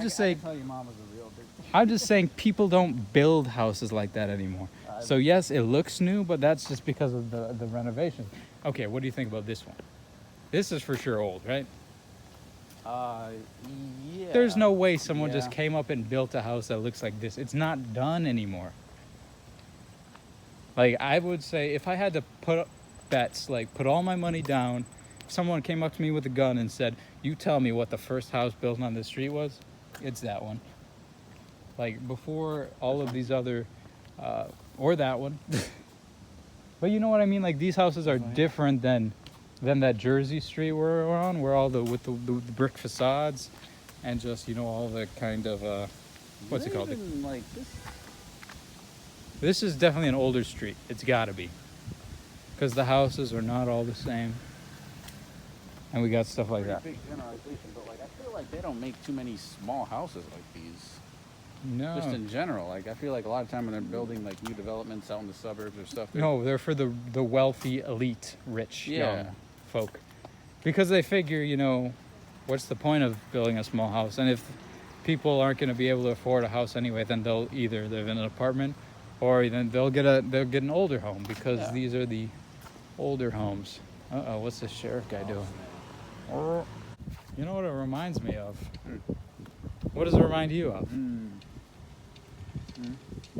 just saying. I can tell your mom was a real bitch. I'm just saying people don't build houses like that anymore. So yes, it looks new, but that's just because of the renovation. Okay, what do you think about this one? This is for sure old, right? Yeah. There's no way someone just Yeah. came up and built a house that looks like this. It's not done anymore. Like, I would say if I had to put bets, like put all my money down, if someone came up to me with a gun and said, "You tell me what the first house built on this street was," it's that one. Like before all of these other, or that one. But you know what I mean? Like these houses are different than that Jersey Street we're on, where all with the brick facades, and just all the kind of what's it called? Even, like this. This is definitely an older street. It's got to be, because the houses are not all the same, and we got stuff like that. Big generalization, but like I feel like they don't make too many small houses like these. No, Just in general, like I feel like a lot of time when they're building like new developments out in the suburbs or stuff. no, they're for the wealthy, elite, rich Yeah. young folk, because they figure, what's the point of building a small house? And if people aren't going to be able to afford a house anyway, then they'll either live in an apartment, or then they'll get an older home, because Yeah. these are the older homes. What's this sheriff guy doing? You know what it reminds me of? What does it remind you of?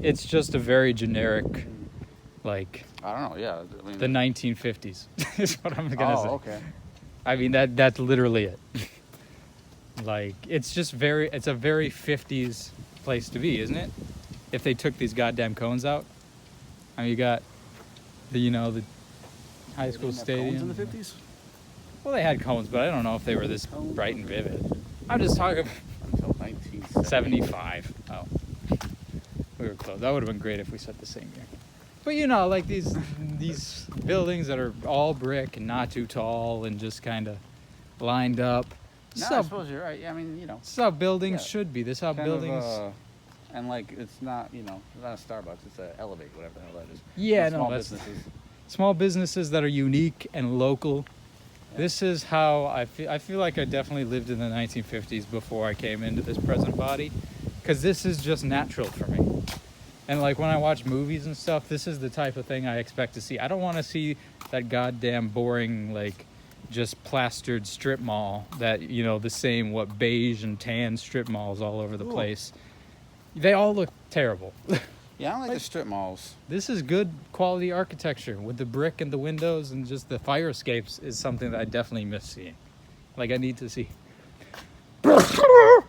It's just a very generic, like I don't know. Yeah, I mean, the 1950s is what I'm gonna say. okay. I mean that's literally it. Like it's a very 50s place to be, isn't it? If they took these goddamn cones out. I mean, you got the high school stadium. Cones in the 50s? Well, they had cones, but I don't know if they were this bright and vivid. I'm just talking Until 1975. 75. Oh, we were close. That would have been great if we said the same year. But like these buildings that are all brick and not too tall and just kind of lined up. No, I suppose you're right. Yeah, I mean, This is how buildings Yeah. should be. This is how kind buildings. and like it's not, it's not a Starbucks. It's a Elevate, whatever the hell that is. Yeah, Small no, that's businesses. small businesses that are unique and local. Yeah. This is how I feel. I feel like I definitely lived in the 1950s before I came into this present body, because this is just natural for me. And like when I watch movies and stuff, this is the type of thing I expect to see. I don't want to see that goddamn boring, like, just plastered strip mall that, the same, beige and tan strip malls all over the Ooh. place. They all look terrible. Yeah, I don't like the strip malls. This is good quality architecture with the brick and the windows, and just the fire escapes is something that I definitely miss seeing. Like I need to see. How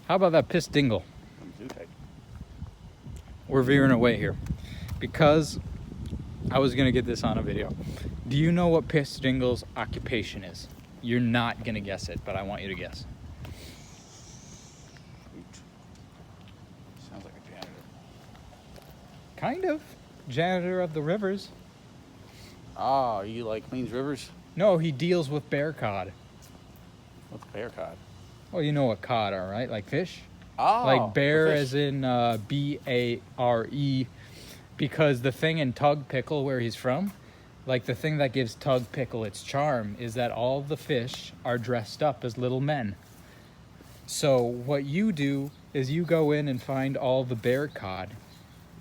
about that piss dingle? We're veering away here because I was going to get this on a video. Do you know what Piss Dingle's occupation is? You're not going to guess it, but I want you to guess. Sounds like a janitor. Kind of. Janitor of the rivers. Oh, you like cleans rivers? No, he deals with bear cod. What's bear cod? Well, you know what cod are, right? Like fish? Oh, Like bear the fish. as in B-A-R-E, because the thing in Tug Pickle where he's from, like the thing that gives Tug Pickle its charm is that all the fish are dressed up as little men. So what you do is you go in and find all the bear cod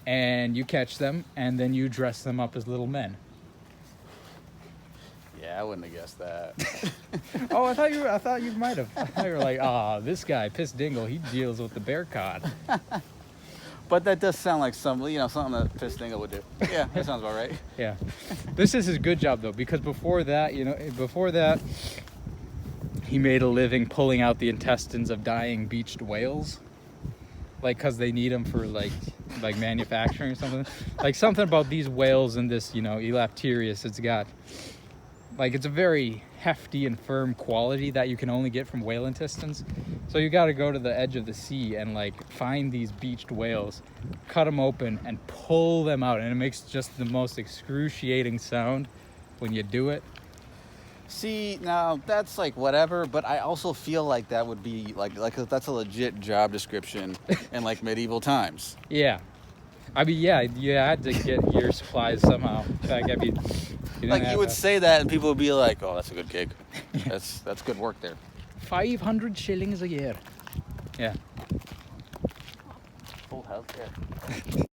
and you catch them and then you dress them up as little men. Yeah, I wouldn't have guessed that. Oh, I thought you might have. I thought you were like, this guy, Piss Dingle, he deals with the bear cod. But that does sound like something that Piss Dingle would do. Yeah, that sounds about right. Yeah. This is his good job though, because before that, he made a living pulling out the intestines of dying beached whales. Like, cause they need them for like manufacturing or something. Like something about these whales and this, Elapterius, it's got, like, it's a very hefty and firm quality that you can only get from whale intestines. So you got to go to the edge of the sea and find these beached whales, cut them open and pull them out. And it makes just the most excruciating sound when you do it. See, now that's whatever, but I also feel like that would be like that's a legit job description in medieval times. Yeah. I mean, yeah, you had to get your supplies somehow. In fact, I mean, You would say that and people would be like, "Oh, that's a good gig. That's good work there." 500 shillings a year. Yeah. Full healthcare.